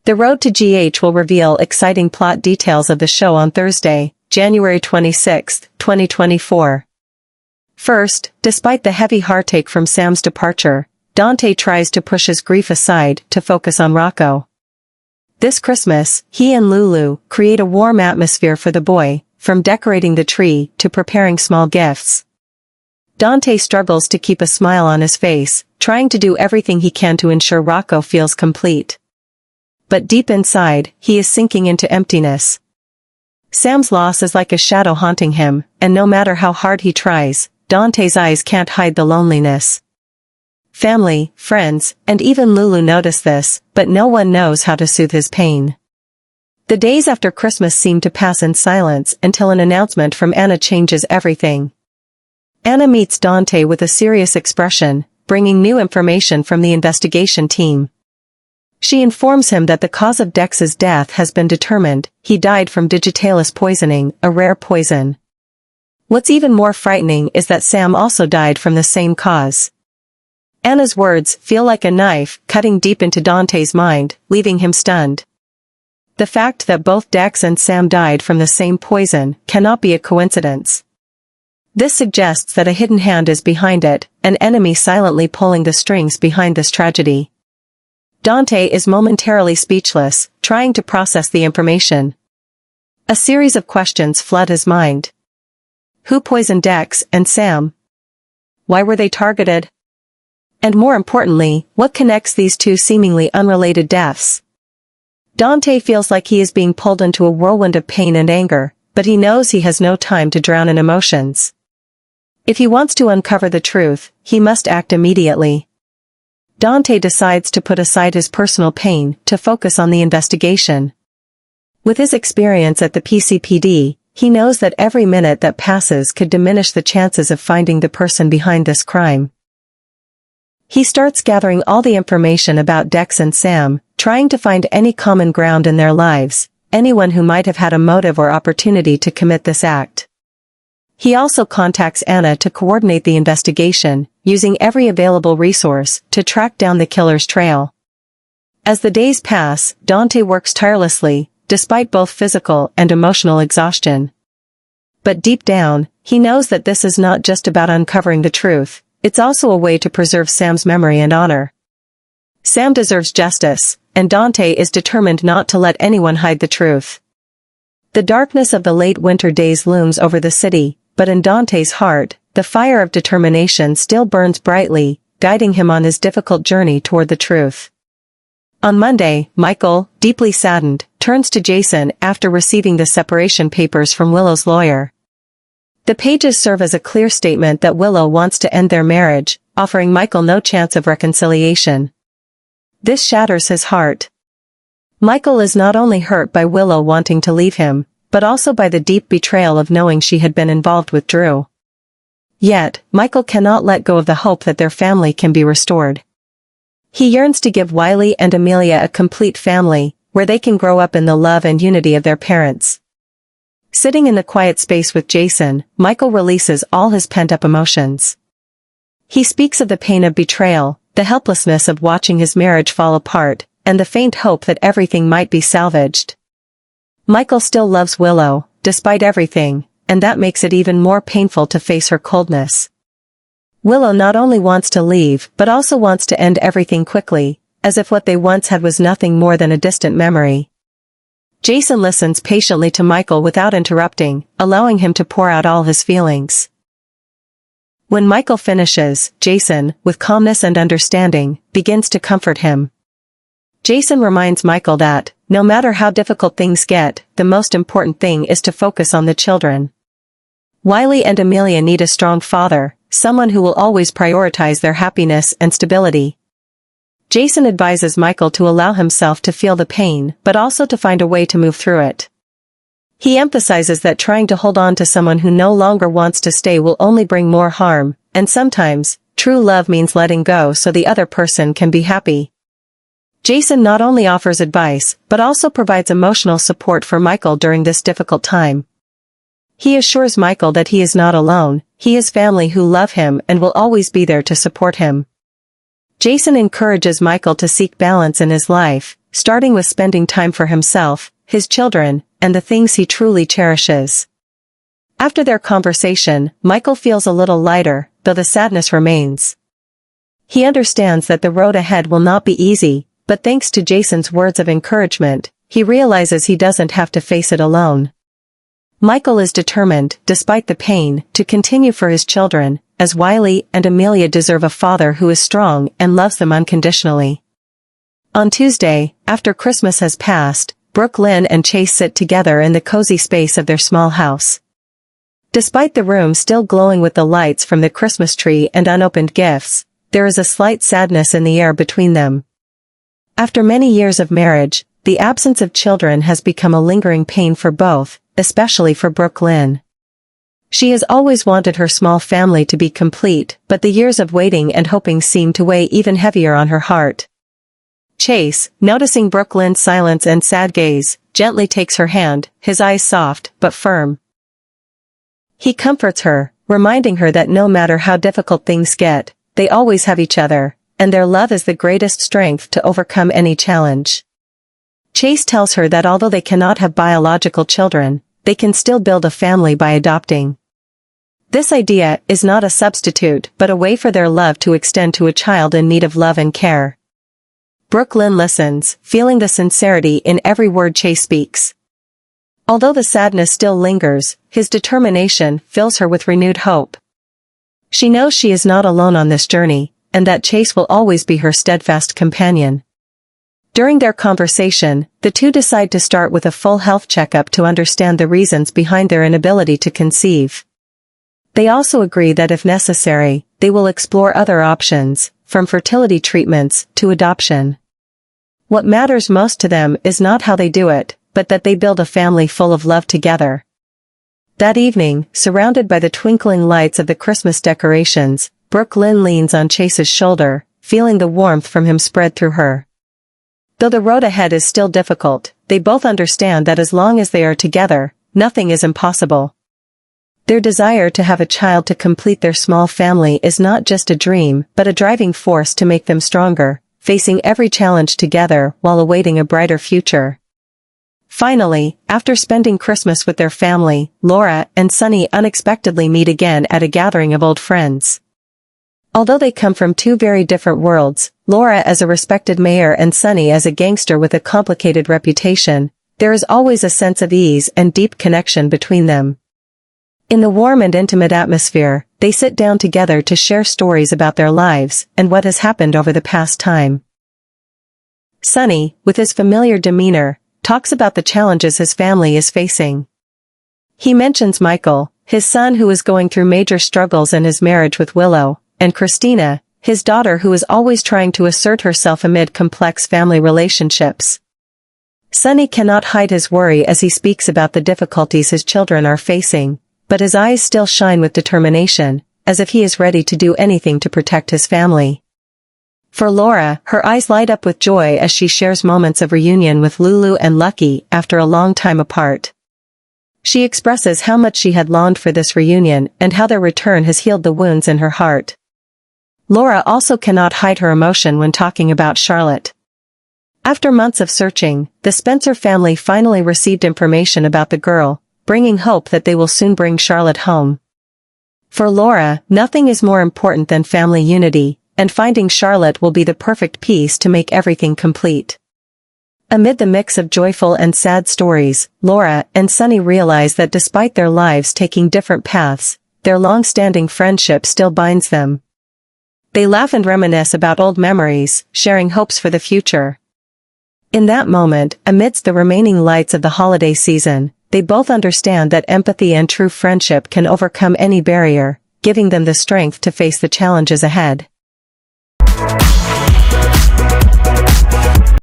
The Road to GH will reveal exciting plot details of the show on Thursday, January 26, 2024. First, despite the heavy heartache from Sam's departure, Dante tries to push his grief aside to focus on Rocco. This Christmas, he and Lulu create a warm atmosphere for the boy, from decorating the tree to preparing small gifts. Dante struggles to keep a smile on his face, trying to do everything he can to ensure Rocco feels complete. But deep inside, he is sinking into emptiness. Sam's loss is like a shadow haunting him, and no matter how hard he tries, Dante's eyes can't hide the loneliness. Family, friends, and even Lulu notice this, but no one knows how to soothe his pain. The days after Christmas seem to pass in silence until an announcement from Anna changes everything. Anna meets Dante with a serious expression, bringing new information from the investigation team. She informs him that the cause of Dex's death has been determined. He died from digitalis poisoning, a rare poison. What's even more frightening is that Sam also died from the same cause. Anna's words feel like a knife cutting deep into Dante's mind, leaving him stunned. The fact that both Dex and Sam died from the same poison cannot be a coincidence. This suggests that a hidden hand is behind it, an enemy silently pulling the strings behind this tragedy. Dante is momentarily speechless, trying to process the information. A series of questions flood his mind. Who poisoned Dex and Sam? Why were they targeted? And more importantly, what connects these two seemingly unrelated deaths? Dante feels like he is being pulled into a whirlwind of pain and anger, but he knows he has no time to drown in emotions. If he wants to uncover the truth, he must act immediately. Dante decides to put aside his personal pain to focus on the investigation. With his experience at the PCPD, he knows that every minute that passes could diminish the chances of finding the person behind this crime. He starts gathering all the information about Dex and Sam, trying to find any common ground in their lives, anyone who might have had a motive or opportunity to commit this act. He also contacts Anna to coordinate the investigation, using every available resource to track down the killer's trail. As the days pass, Dante works tirelessly, despite both physical and emotional exhaustion. But deep down, he knows that this is not just about uncovering the truth, it's also a way to preserve Sam's memory and honor. Sam deserves justice, and Dante is determined not to let anyone hide the truth. The darkness of the late winter days looms over the city, but in Dante's heart, the fire of determination still burns brightly, guiding him on his difficult journey toward the truth. On Monday, Michael, deeply saddened, turns to Jason after receiving the separation papers from Willow's lawyer. The pages serve as a clear statement that Willow wants to end their marriage, offering Michael no chance of reconciliation. This shatters his heart. Michael is not only hurt by Willow wanting to leave him, but also by the deep betrayal of knowing she had been involved with Drew. Yet, Michael cannot let go of the hope that their family can be restored. He yearns to give Wiley and Amelia a complete family, where they can grow up in the love and unity of their parents. Sitting in the quiet space with Jason, Michael releases all his pent-up emotions. He speaks of the pain of betrayal, the helplessness of watching his marriage fall apart, and the faint hope that everything might be salvaged. Michael still loves Willow, despite everything, and that makes it even more painful to face her coldness. Willow not only wants to leave but also wants to end everything quickly, as if what they once had was nothing more than a distant memory. Jason listens patiently to Michael without interrupting, allowing him to pour out all his feelings. When Michael finishes, Jason, with calmness and understanding, begins to comfort him. Jason reminds Michael that, no matter how difficult things get, the most important thing is to focus on the children. Wiley and Amelia need a strong father, someone who will always prioritize their happiness and stability. Jason advises Michael to allow himself to feel the pain, but also to find a way to move through it. He emphasizes that trying to hold on to someone who no longer wants to stay will only bring more harm, and sometimes, true love means letting go so the other person can be happy. Jason not only offers advice, but also provides emotional support for Michael during this difficult time. He assures Michael that he is not alone, he has family who love him and will always be there to support him. Jason encourages Michael to seek balance in his life, starting with spending time for himself, his children, and the things he truly cherishes. After their conversation, Michael feels a little lighter, though the sadness remains. He understands that the road ahead will not be easy, but thanks to Jason's words of encouragement, he realizes he doesn't have to face it alone. Michael is determined, despite the pain, to continue for his children, as Wiley and Amelia deserve a father who is strong and loves them unconditionally. On Tuesday, after Christmas has passed, Brooke Lynn and Chase sit together in the cozy space of their small house. Despite the room still glowing with the lights from the Christmas tree and unopened gifts, there is a slight sadness in the air between them. After many years of marriage, the absence of children has become a lingering pain for both, especially for Brooke Lynn. She has always wanted her small family to be complete, but the years of waiting and hoping seem to weigh even heavier on her heart. Chase, noticing Brooke Lynn's silence and sad gaze, gently takes her hand, his eyes soft but firm. He comforts her, reminding her that no matter how difficult things get, they always have each other, and their love is the greatest strength to overcome any challenge. Chase tells her that although they cannot have biological children, they can still build a family by adopting. This idea is not a substitute but a way for their love to extend to a child in need of love and care. Brooke Lynn listens, feeling the sincerity in every word Chase speaks. Although the sadness still lingers, his determination fills her with renewed hope. She knows she is not alone on this journey, and that Chase will always be her steadfast companion. During their conversation, the two decide to start with a full health checkup to understand the reasons behind their inability to conceive. They also agree that if necessary, they will explore other options, from fertility treatments to adoption. What matters most to them is not how they do it, but that they build a family full of love together. That evening, surrounded by the twinkling lights of the Christmas decorations, Brooke Lynn leans on Chase's shoulder, feeling the warmth from him spread through her. Though the road ahead is still difficult, they both understand that as long as they are together, nothing is impossible. Their desire to have a child to complete their small family is not just a dream but a driving force to make them stronger, facing every challenge together while awaiting a brighter future. Finally, after spending Christmas with their family, Laura and Sunny unexpectedly meet again at a gathering of old friends. Although they come from two very different worlds, Laura as a respected mayor and Sunny as a gangster with a complicated reputation, there is always a sense of ease and deep connection between them. In the warm and intimate atmosphere, they sit down together to share stories about their lives and what has happened over the past time. Sunny, with his familiar demeanor, talks about the challenges his family is facing. He mentions Michael, his son who is going through major struggles in his marriage with Willow, and Christina, his daughter who is always trying to assert herself amid complex family relationships. Sunny cannot hide his worry as he speaks about the difficulties his children are facing, but his eyes still shine with determination, as if he is ready to do anything to protect his family. For Laura, her eyes light up with joy as she shares moments of reunion with Lulu and Lucky after a long time apart. She expresses how much she had longed for this reunion and how their return has healed the wounds in her heart. Laura also cannot hide her emotion when talking about Charlotte. After months of searching, the Spencer family finally received information about the girl, bringing hope that they will soon bring Charlotte home. For Laura, nothing is more important than family unity, and finding Charlotte will be the perfect piece to make everything complete. Amid the mix of joyful and sad stories, Laura and Sunny realize that despite their lives taking different paths, their long-standing friendship still binds them. They laugh and reminisce about old memories, sharing hopes for the future. In that moment, amidst the remaining lights of the holiday season, they both understand that empathy and true friendship can overcome any barrier, giving them the strength to face the challenges ahead.